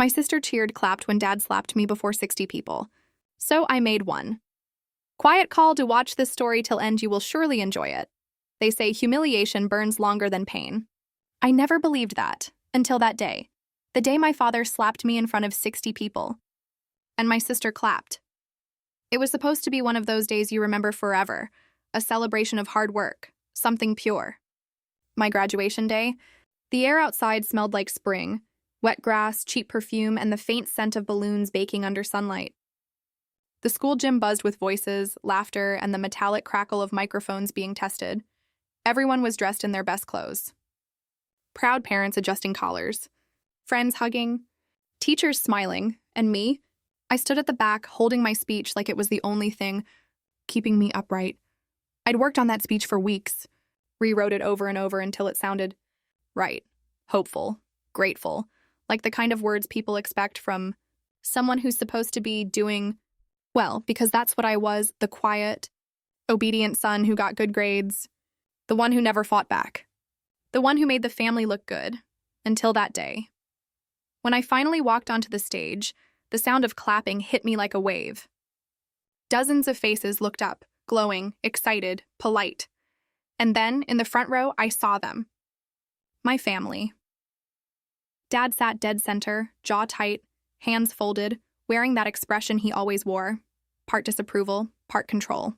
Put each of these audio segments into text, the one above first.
My sister clapped when Dad slapped me before 60 people. So I made one. Quiet call to watch this story till end. You will surely enjoy it. They say humiliation burns longer than pain. I never believed that, until that day. The day my father slapped me in front of 60 people. And my sister clapped. It was supposed to be one of those days you remember forever, a celebration of hard work, something pure. My graduation day, the air outside smelled like spring, wet grass, cheap perfume, and the faint scent of balloons baking under sunlight. The school gym buzzed with voices, laughter, and the metallic crackle of microphones being tested. Everyone was dressed in their best clothes. Proud parents adjusting collars, friends hugging, teachers smiling, and me, I stood at the back holding my speech like it was the only thing keeping me upright. I'd worked on that speech for weeks, rewrote it over and over until it sounded right, hopeful, grateful, like the kind of words people expect from someone who's supposed to be doing well, because that's what I was, the quiet, obedient son who got good grades, the one who never fought back, the one who made the family look good, until that day. When I finally walked onto the stage, the sound of clapping hit me like a wave. Dozens of faces looked up, glowing, excited, polite. And then, in the front row, I saw them. My family. Dad sat dead center, jaw tight, hands folded, wearing that expression he always wore, part disapproval, part control.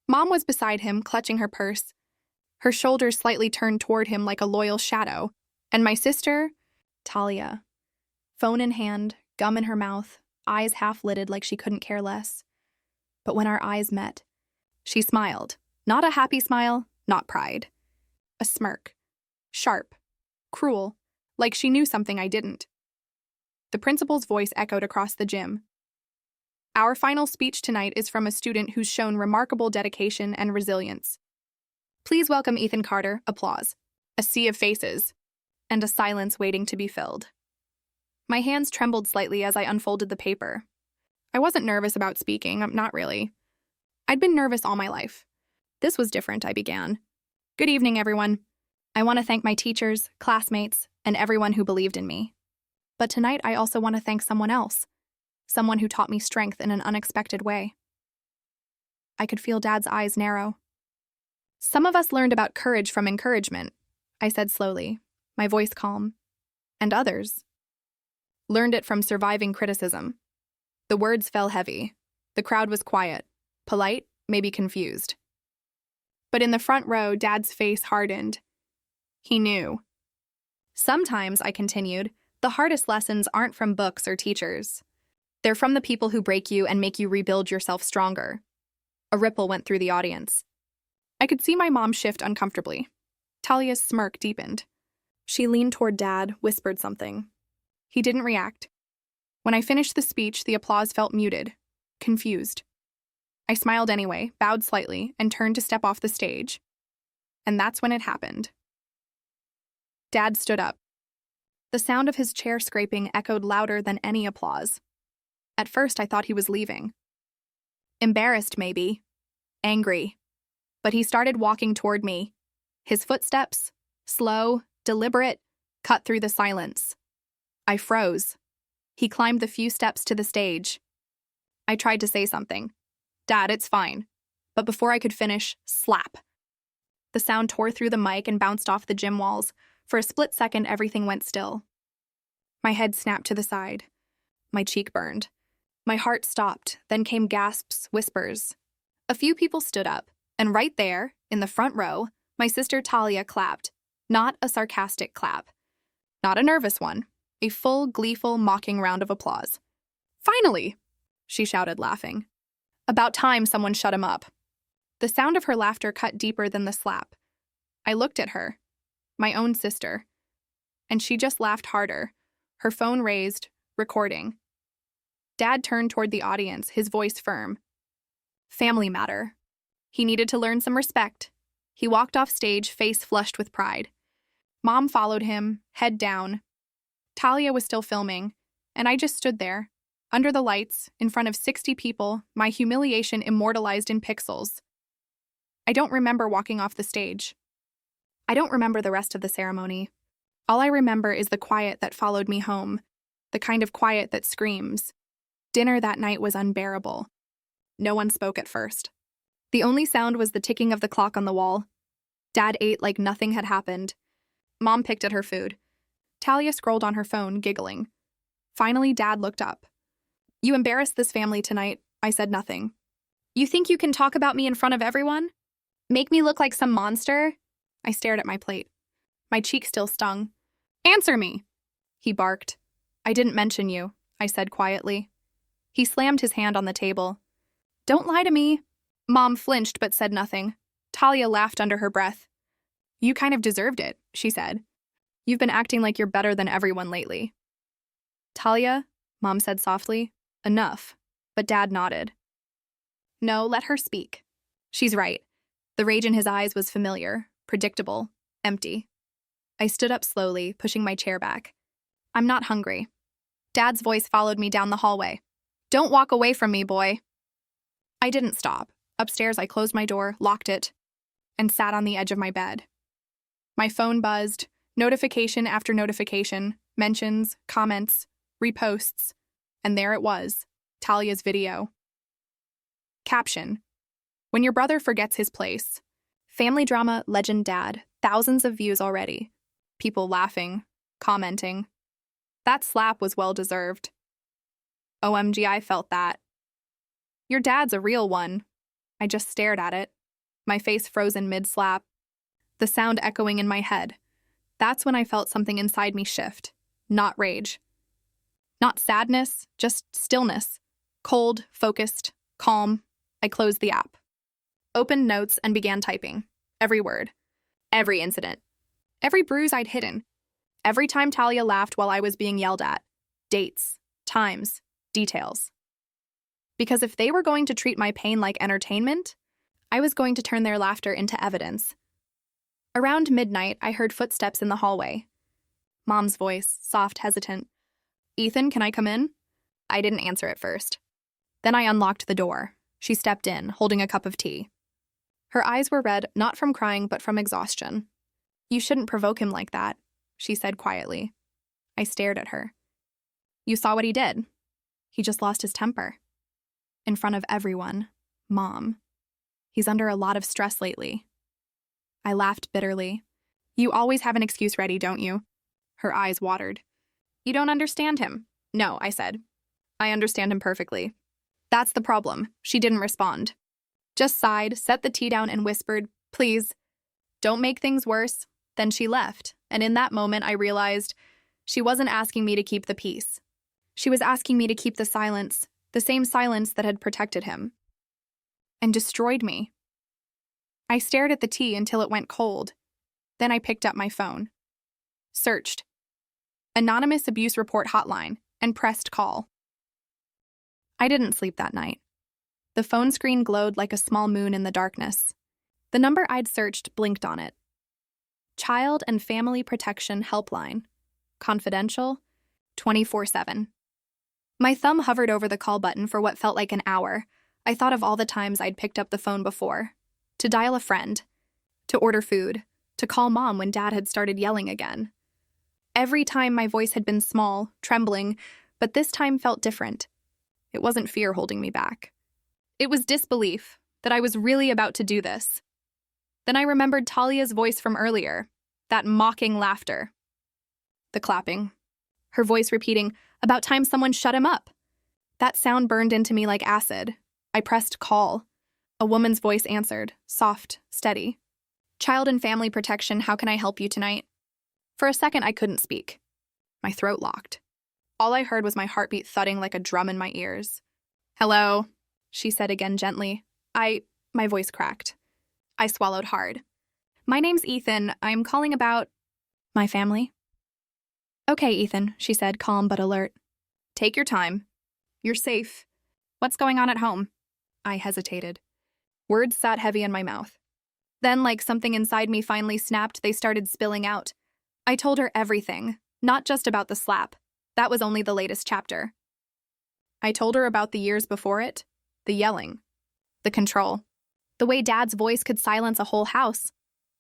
Mom was beside him, clutching her purse, her shoulders slightly turned toward him like a loyal shadow, and my sister, Talia, phone in hand, gum in her mouth, eyes half-lidded like she couldn't care less. But when our eyes met, she smiled. Not a happy smile, not pride. A smirk. Sharp. Cruel. Like she knew something I didn't. The principal's voice echoed across the gym. Our final speech tonight is from a student who's shown remarkable dedication and resilience. Please welcome Ethan Carter. Applause. A sea of faces. And a silence waiting to be filled. My hands trembled slightly as I unfolded the paper. I wasn't nervous about speaking, not really. I'd been nervous all my life. This was different, I began. Good evening, everyone. I want to thank my teachers, classmates, and everyone who believed in me. But tonight I also want to thank someone else, someone who taught me strength in an unexpected way. I could feel Dad's eyes narrow. Some of us learned about courage from encouragement, I said slowly, my voice calm. And others learned it from surviving criticism. The words fell heavy. The crowd was quiet, polite, maybe confused. But in the front row, Dad's face hardened. He knew. Sometimes, I continued, the hardest lessons aren't from books or teachers. They're from the people who break you and make you rebuild yourself stronger. A ripple went through the audience. I could see my mom shift uncomfortably. Talia's smirk deepened. She leaned toward Dad, whispered something. He didn't react. When I finished the speech, the applause felt muted, confused. I smiled anyway, bowed slightly, and turned to step off the stage. And that's when it happened. Dad stood up. The sound of his chair scraping echoed louder than any applause. At first, I thought he was leaving. Embarrassed, maybe. Angry. But he started walking toward me. His footsteps, slow, deliberate, cut through the silence. I froze. He climbed the few steps to the stage. I tried to say something. Dad, it's fine. But before I could finish, slap. The sound tore through the mic and bounced off the gym walls. For a split second, everything went still. My head snapped to the side. My cheek burned. My heart stopped, then came gasps, whispers. A few people stood up, and right there, in the front row, my sister Talia clapped. Not a sarcastic clap. Not a nervous one. A full, gleeful, mocking round of applause. Finally! She shouted, laughing. About time someone shut him up. The sound of her laughter cut deeper than the slap. I looked at her, my own sister, and she just laughed harder, her phone raised, recording. Dad turned toward the audience, his voice firm. Family matter. He needed to learn some respect. He walked off stage, face flushed with pride. Mom followed him, head down. Talia was still filming, and I just stood there, under the lights, in front of 60 people, my humiliation immortalized in pixels. I don't remember walking off the stage. I don't remember the rest of the ceremony. All I remember is the quiet that followed me home, The kind of quiet that screams. Dinner that night was unbearable. No one spoke at first. The only sound was the ticking of the clock on the wall. Dad ate like nothing had happened. Mom picked at her food. Talia scrolled on her phone, giggling. Finally, Dad looked up. "You embarrassed this family tonight." I said nothing. "You think you can talk about me in front of everyone? Make me look like some monster?" I stared at my plate. My cheek still stung. "Answer me!" he barked. "I didn't mention you," I said quietly. He slammed his hand on the table. "Don't lie to me." Mom flinched but said nothing. Talia laughed under her breath. "You kind of deserved it," she said. "You've been acting like you're better than everyone lately." "Talia," Mom said softly, "enough." But Dad nodded. "No, let her speak." "She's right." The rage in his eyes was familiar, predictable, empty. I stood up slowly, pushing my chair back. "I'm not hungry." Dad's voice followed me down the hallway. "Don't walk away from me, boy." I didn't stop. Upstairs, I closed my door, locked it, and sat on the edge of my bed. My phone buzzed, notification after notification, mentions, comments, reposts, and there it was, Talia's video. Caption: "When your brother forgets his place. Family drama, legend dad, thousands of views already. People laughing, commenting. That slap was well-deserved. OMG, I felt that. Your dad's a real one." I just stared at it, my face frozen mid-slap, the sound echoing in my head. That's when I felt something inside me shift, not rage. Not sadness, just stillness. Cold, focused, calm. I closed the app. Opened notes and began typing. Every word. Every incident. Every bruise I'd hidden. Every time Talia laughed while I was being yelled at. Dates, times, details. Because if they were going to treat my pain like entertainment, I was going to turn their laughter into evidence. Around midnight, I heard footsteps in the hallway. Mom's voice, soft, hesitant. "Ethan, can I come in?" I didn't answer at first. Then I unlocked the door. She stepped in, holding a cup of tea. Her eyes were red, not from crying, but from exhaustion. "You shouldn't provoke him like that," she said quietly. I stared at her. "You saw what he did. He just lost his temper. In front of everyone. Mom. He's under a lot of stress lately." I laughed bitterly. "You always have an excuse ready, don't you?" Her eyes watered. "You don't understand him." "No," I said. "I understand him perfectly." That's the problem. She didn't respond. Just sighed, set the tea down, and whispered, "Please, don't make things worse." Then she left, and in that moment I realized she wasn't asking me to keep the peace. She was asking me to keep the silence, the same silence that had protected him. And destroyed me. I stared at the tea until it went cold. Then I picked up my phone. Searched. Anonymous abuse report hotline, and pressed call. I didn't sleep that night. The phone screen glowed like a small moon in the darkness. The number I'd searched blinked on it. Child and Family Protection Helpline. Confidential. 24/7. My thumb hovered over the call button for what felt like an hour. I thought of all the times I'd picked up the phone before. To dial a friend. To order food. To call Mom when Dad had started yelling again. Every time my voice had been small, trembling, but this time felt different. It wasn't fear holding me back. It was disbelief that I was really about to do this. Then I remembered Talia's voice from earlier, that mocking laughter. The clapping. Her voice repeating, "About time someone shut him up." That sound burned into me like acid. I pressed call. A woman's voice answered, soft, steady. "Child and Family Protection, how can I help you tonight?" For a second, I couldn't speak. My throat locked. All I heard was my heartbeat thudding like a drum in my ears. "Hello," she said again gently. My voice cracked. I swallowed hard. "My name's Ethan. I'm calling about my family." "Okay, Ethan," she said, calm but alert. "Take your time. You're safe. What's going on at home?" I hesitated. Words sat heavy in my mouth. Then, like something inside me finally snapped, they started spilling out. I told her everything, not just about the slap. That was only the latest chapter. I told her about the years before it, the yelling, the control, the way Dad's voice could silence a whole house,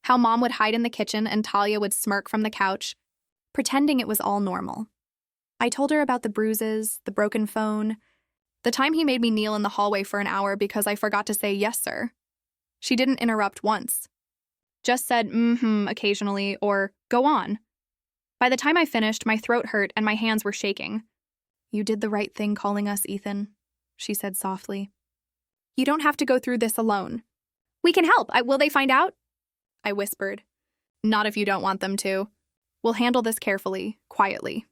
how Mom would hide in the kitchen and Talia would smirk from the couch, pretending it was all normal. I told her about the bruises, the broken phone, the time he made me kneel in the hallway for an hour because I forgot to say yes, sir. She didn't interrupt once. Just said, occasionally, or go on. By the time I finished, my throat hurt and my hands were shaking. You did the right thing calling us, Ethan, she said softly. You don't have to go through this alone. We can help. Will they find out? I whispered. Not if you don't want them to. We'll handle this carefully, quietly.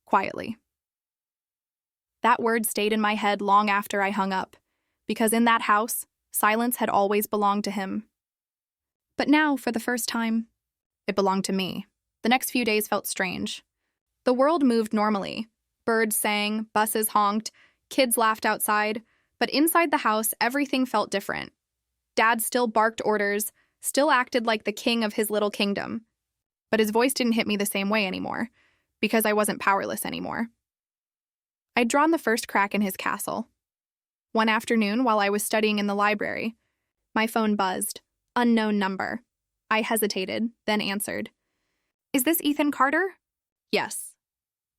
Quietly. That word stayed in my head long after I hung up, because in that house, silence had always belonged to him. But now, for the first time, it belonged to me. The next few days felt strange. The world moved normally. Birds sang, buses honked, kids laughed outside, but inside the house, everything felt different. Dad still barked orders, still acted like the king of his little kingdom. But his voice didn't hit me the same way anymore, because I wasn't powerless anymore. I'd drawn the first crack in his castle. One afternoon, while I was studying in the library, my phone buzzed. Unknown number. I hesitated, then answered. Is this Ethan Carter? Yes.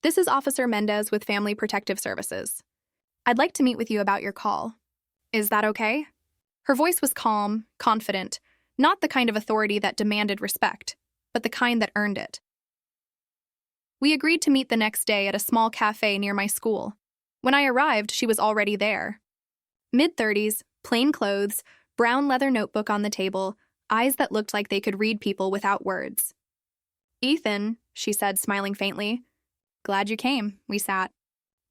This is Officer Mendez with Family Protective Services. I'd like to meet with you about your call. Is that okay? Her voice was calm, confident, not the kind of authority that demanded respect, but the kind that earned it. We agreed to meet the next day at a small cafe near my school. When I arrived, she was already there. Mid-30s, plain clothes, brown leather notebook on the table, eyes that looked like they could read people without words. Ethan, she said, smiling faintly. Glad you came. We sat.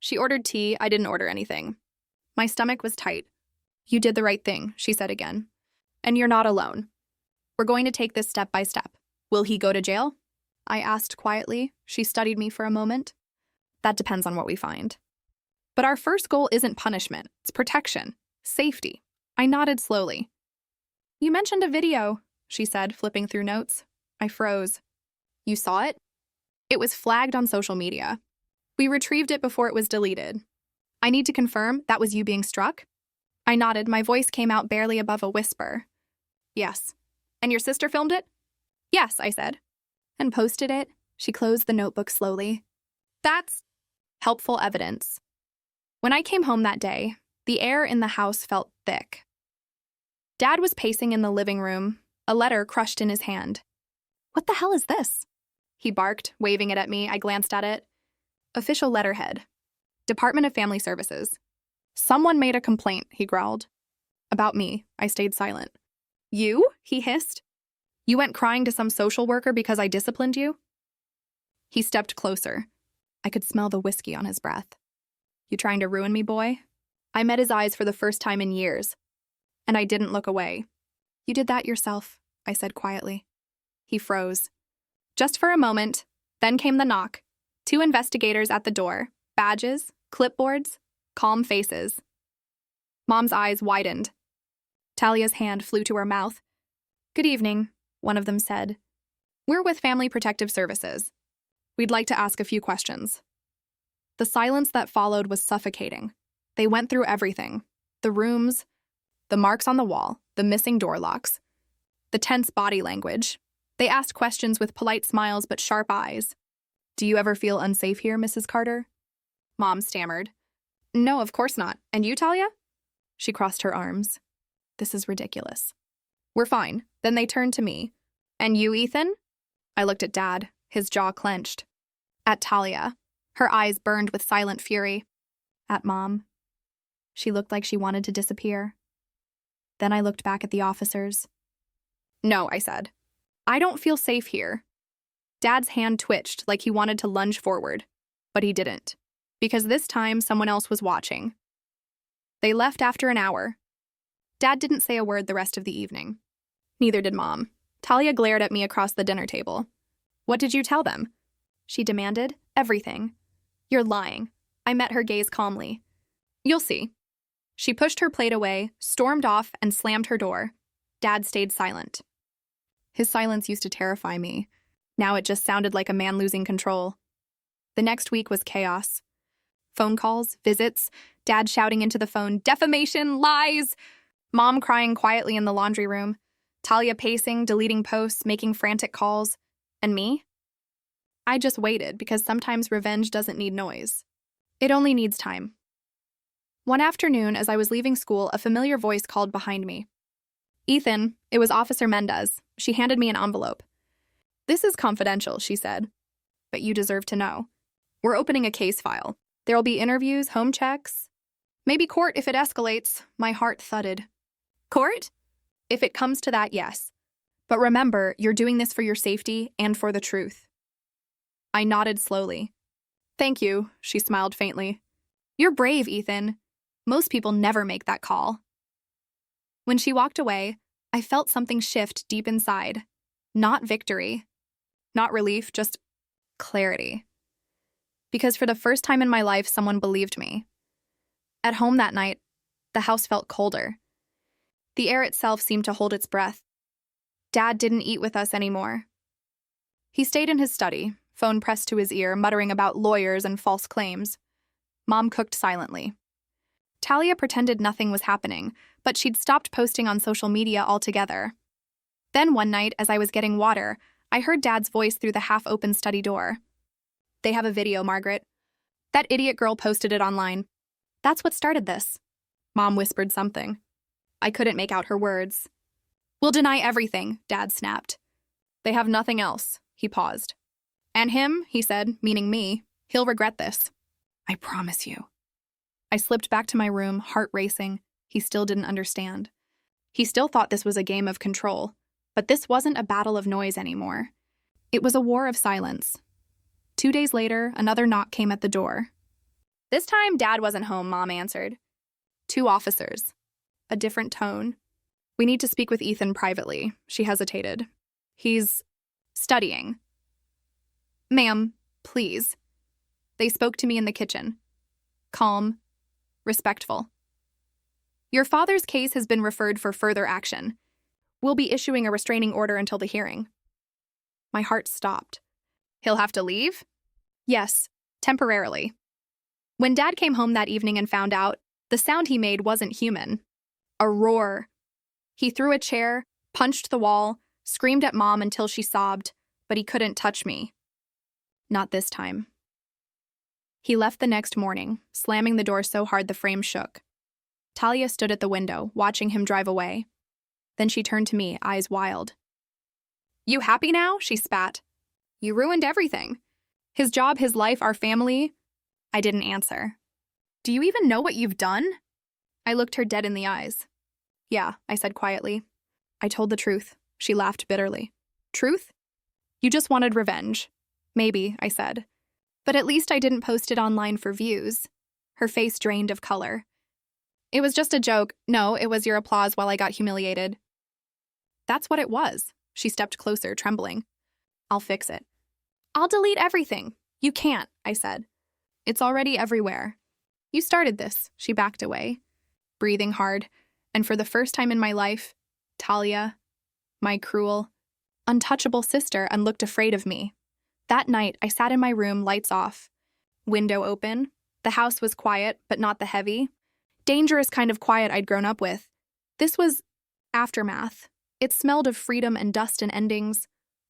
She ordered tea. I didn't order anything. My stomach was tight. You did the right thing, she said again. And you're not alone. We're going to take this step by step. Will he go to jail? I asked quietly. She studied me for a moment. That depends on what we find. But our first goal isn't punishment. It's protection. Safety. I nodded slowly. You mentioned a video, she said, flipping through notes. I froze. You saw it? It was flagged on social media. We retrieved it before it was deleted. I need to confirm that was you being struck? I nodded. My voice came out barely above a whisper. Yes. And your sister filmed it? Yes, I said. And posted it? She closed the notebook slowly. That's helpful evidence. When I came home that day, the air in the house felt thick. Dad was pacing in the living room, a letter crushed in his hand. What the hell is this? He barked, waving it at me. I glanced at it. Official letterhead. Department of Family Services. Someone made a complaint, he growled. About me. I stayed silent. You? He hissed. You went crying to some social worker because I disciplined you? He stepped closer. I could smell the whiskey on his breath. You trying to ruin me, boy? I met his eyes for the first time in years, and I didn't look away. You did that yourself, I said quietly. He froze. Just for a moment, then came the knock. 2 investigators at the door, badges, clipboards, calm faces. Mom's eyes widened. Talia's hand flew to her mouth. Good evening, one of them said. We're with Family Protective Services. We'd like to ask a few questions. The silence that followed was suffocating. They went through everything. The rooms, the marks on the wall, the missing door locks, the tense body language. They asked questions with polite smiles but sharp eyes. Do you ever feel unsafe here, Mrs. Carter? Mom stammered. No, of course not. And you, Talia? She crossed her arms. This is ridiculous. We're fine. Then they turned to me. And you, Ethan? I looked at Dad, his jaw clenched. At Talia. Her eyes burned with silent fury. At Mom. She looked like she wanted to disappear. Then I looked back at the officers. No, I said. I don't feel safe here. Dad's hand twitched like he wanted to lunge forward, but he didn't, because this time someone else was watching. They left after an hour. Dad didn't say a word the rest of the evening. Neither did Mom. Talia glared at me across the dinner table. What did you tell them? She demanded. Everything. You're lying. I met her gaze calmly. You'll see. She pushed her plate away, stormed off, and slammed her door. Dad stayed silent. His silence used to terrify me. Now it just sounded like a man losing control. The next week was chaos. Phone calls, visits, Dad shouting into the phone, defamation, lies! Mom crying quietly in the laundry room, Talia pacing, deleting posts, making frantic calls. And me? I just waited because sometimes revenge doesn't need noise. It only needs time. One afternoon, as I was leaving school, a familiar voice called behind me. Ethan, it was Officer Mendez. She handed me an envelope. This is confidential, she said. But you deserve to know. We're opening a case file. There'll be interviews, home checks. Maybe court if it escalates. My heart thudded. Court? If it comes to that, yes. But remember, you're doing this for your safety and for the truth. I nodded slowly. Thank you, she smiled faintly. You're brave, Ethan. Most people never make that call. When she walked away, I felt something shift deep inside. Not victory. Not relief, just clarity. Because for the first time in my life, someone believed me. At home that night, the house felt colder. The air itself seemed to hold its breath. Dad didn't eat with us anymore. He stayed in his study, phone pressed to his ear, muttering about lawyers and false claims. Mom cooked silently. Talia pretended nothing was happening, but she'd stopped posting on social media altogether. Then one night, as I was getting water, I heard Dad's voice through the half-open study door. They have a video, Margaret. That idiot girl posted it online. That's what started this. Mom whispered something. I couldn't make out her words. We'll deny everything, Dad snapped. They have nothing else, he paused. And him, he said, meaning me, he'll regret this. I promise you. I slipped back to my room, heart racing. He still didn't understand. He still thought this was a game of control, but this wasn't a battle of noise anymore. It was a war of silence. 2 days later, another knock came at the door. This time, Dad wasn't home, Mom answered. 2 officers. A different tone. We need to speak with Ethan privately, she hesitated. He's studying. Ma'am, please. They spoke to me in the kitchen. Calm, respectful. Your father's case has been referred for further action. We'll be issuing a restraining order until the hearing. My heart stopped. He'll have to leave? Yes, temporarily. When Dad came home that evening and found out, the sound he made wasn't human. A roar. He threw a chair, punched the wall, screamed at Mom until she sobbed, but he couldn't touch me. Not this time. He left the next morning, slamming the door so hard the frame shook. Talia stood at the window, watching him drive away. Then she turned to me, eyes wild. You happy now? She spat. You ruined everything. His job, his life, our family. I didn't answer. Do you even know what you've done? I looked her dead in the eyes. Yeah, I said quietly. I told the truth. She laughed bitterly. Truth? You just wanted revenge. Maybe, I said. But at least I didn't post it online for views. Her face drained of color. It was just a joke. No, it was your applause while I got humiliated. That's what it was. She stepped closer, trembling. I'll fix it. I'll delete everything. You can't, I said. It's already everywhere. You started this. She backed away, breathing hard. And for the first time in my life, Talia, my cruel, untouchable sister, looked afraid of me. That night, I sat in my room, lights off. Window open. The house was quiet, but not the heavy, dangerous kind of quiet I'd grown up with. This was aftermath. It smelled of freedom and dust and endings.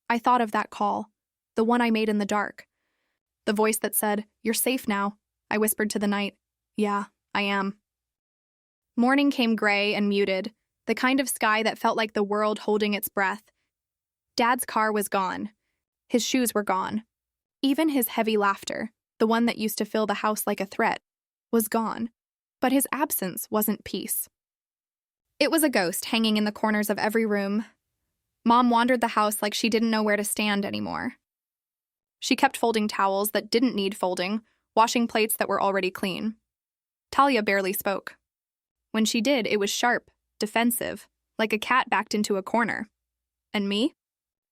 I thought of that call, the one I made in the dark. The voice that said, "You're safe now." I whispered to the night, "Yeah, I am." Morning came gray and muted, the kind of sky that felt like the world holding its breath. Dad's car was gone. His shoes were gone. Even his heavy laughter, the one that used to fill the house like a threat, was gone. But his absence wasn't peace. It was a ghost hanging in the corners of every room. Mom wandered the house like she didn't know where to stand anymore. She kept folding towels that didn't need folding, washing plates that were already clean. Talia barely spoke. When she did, it was sharp, defensive, like a cat backed into a corner. And me?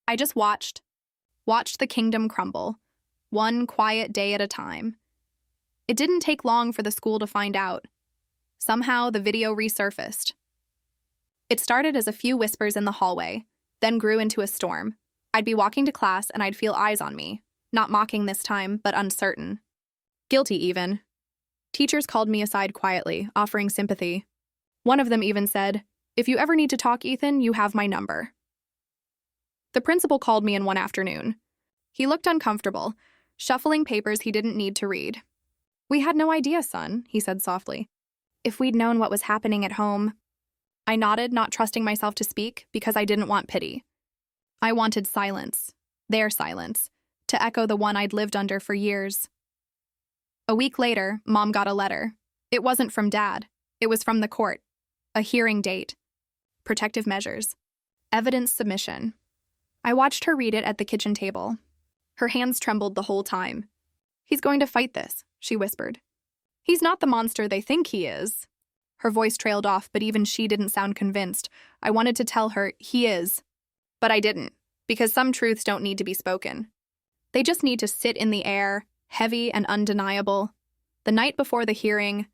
I just watched the kingdom crumble, one quiet day at a time. It didn't take long for the school to find out. Somehow, the video resurfaced. It started as a few whispers in the hallway, then grew into a storm. I'd be walking to class and I'd feel eyes on me, not mocking this time, but uncertain. Guilty, even. Teachers called me aside quietly, offering sympathy. One of them even said, "If you ever need to talk, Ethan, you have my number." The principal called me in one afternoon. He looked uncomfortable, shuffling papers he didn't need to read. "We had no idea, son," he said softly. "If we'd known what was happening at home." I nodded, not trusting myself to speak because I didn't want pity. I wanted silence, their silence, to echo the one I'd lived under for years. A week later, Mom got a letter. It wasn't from Dad. It was from the court. A hearing date. Protective measures. Evidence submission. I watched her read it at the kitchen table. Her hands trembled the whole time. "He's going to fight this," she whispered. "He's not the monster they think he is." Her voice trailed off, but even she didn't sound convinced. I wanted to tell her, "He is." But I didn't, because some truths don't need to be spoken. They just need to sit in the air, heavy and undeniable. The night before the hearing,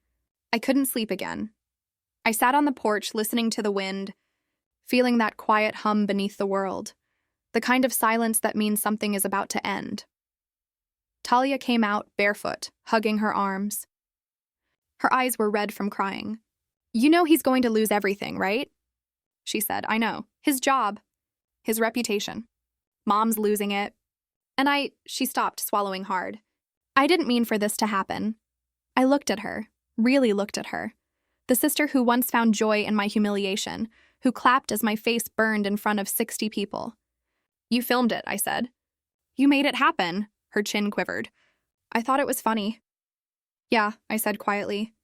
I couldn't sleep again. I sat on the porch listening to the wind, feeling that quiet hum beneath the world, the kind of silence that means something is about to end. Talia came out barefoot, hugging her arms. Her eyes were red from crying. "You know he's going to lose everything, right?" She said. "I know. His job. His reputation. Mom's losing it." And she stopped, swallowing hard. "I didn't mean for this to happen." I looked at her, really looked at her. The sister who once found joy in my humiliation, who clapped as my face burned in front of 60 people. "You filmed it," I said. "You made it happen." Her chin quivered. "I thought it was funny." "Yeah," I said quietly.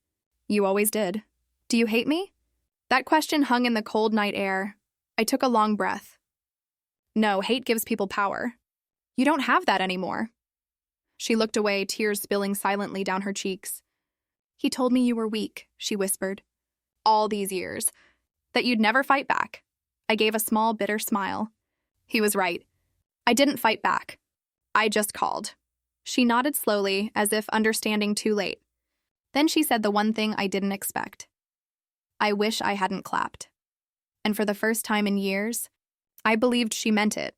"You always did. Do you hate me?" That question hung in the cold night air. I took a long breath. "No, hate gives people power. You don't have that anymore." She looked away, tears spilling silently down her cheeks. "He told me you were weak," she whispered. "All these years. That you'd never fight back." I gave a small, bitter smile. He was right. I didn't fight back. I just called. She nodded slowly, as if understanding too late. Then she said the one thing I didn't expect. "I wish I hadn't clapped." And for the first time in years, I believed she meant it.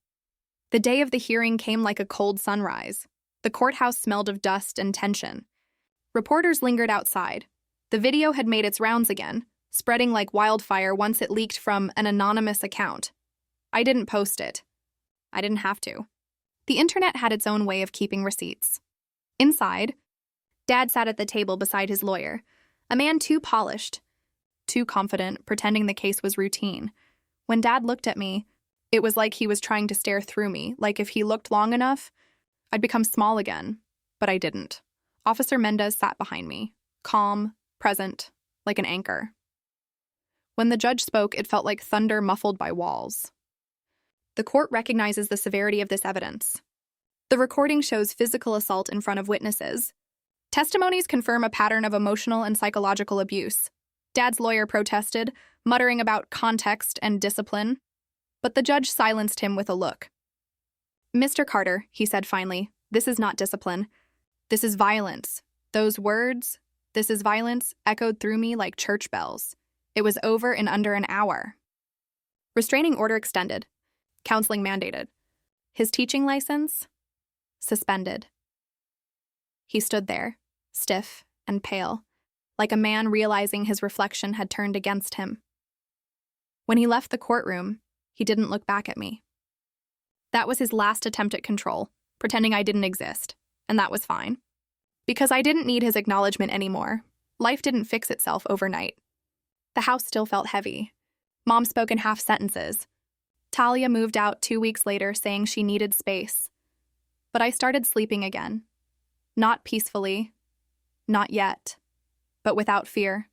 The day of the hearing came like a cold sunrise. The courthouse smelled of dust and tension. Reporters lingered outside. The video had made its rounds again, spreading like wildfire once it leaked from an anonymous account. I didn't post it. I didn't have to. The internet had its own way of keeping receipts. Inside, Dad sat at the table beside his lawyer, a man too polished, too confident, pretending the case was routine. When Dad looked at me, it was like he was trying to stare through me, like if he looked long enough, I'd become small again. But I didn't. Officer Mendez sat behind me, calm, present, like an anchor. When the judge spoke, it felt like thunder muffled by walls. The court recognizes the severity of this evidence. The recording shows physical assault in front of witnesses. Testimonies confirm a pattern of emotional and psychological abuse. Dad's lawyer protested, muttering about context and discipline. But the judge silenced him with a look. "Mr. Carter," he said finally, "this is not discipline. This is violence." Those words, "this is violence," echoed through me like church bells. It was over in under an hour. Restraining order extended. Counseling mandated. His teaching license? Suspended. He stood there, stiff and pale, like a man realizing his reflection had turned against him. When he left the courtroom, he didn't look back at me. That was his last attempt at control, pretending I didn't exist, and that was fine. Because I didn't need his acknowledgement anymore. Life didn't fix itself overnight. The house still felt heavy. Mom spoke in half sentences. Talia moved out 2 weeks later, saying she needed space. But I started sleeping again. Not peacefully. Not yet. But without fear.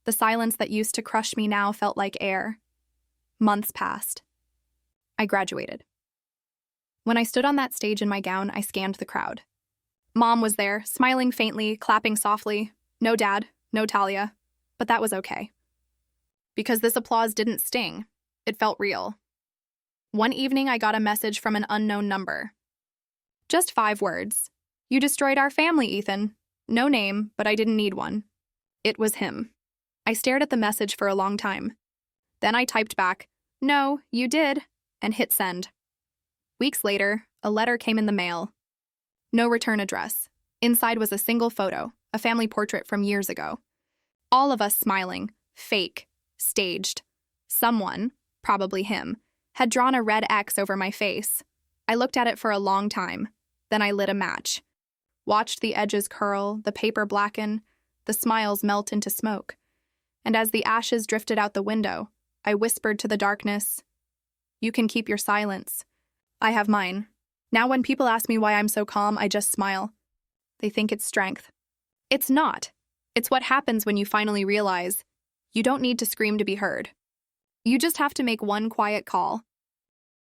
The silence that used to crush me now felt like air. Months passed. I graduated. When I stood on that stage in my gown, I scanned the crowd. Mom was there, smiling faintly, clapping softly. No Dad, no Talia. But that was okay. Because this applause didn't sting. It felt real. One evening, I got a message from an unknown number. Just 5 words. "You destroyed our family, Ethan." No name, but I didn't need one. It was him. I stared at the message for a long time. Then I typed back, "No, you did," and hit send. Weeks later, a letter came in the mail. No return address. Inside was a single photo, a family portrait from years ago. All of us smiling, fake, staged. Someone, probably him, had drawn a red X over my face. I looked at it for a long time. Then I lit a match. Watched the edges curl, the paper blacken, the smiles melt into smoke. And as the ashes drifted out the window, I whispered to the darkness, "You can keep your silence. I have mine." Now when people ask me why I'm so calm, I just smile. They think it's strength. It's not. It's what happens when you finally realize you don't need to scream to be heard. You just have to make one quiet call.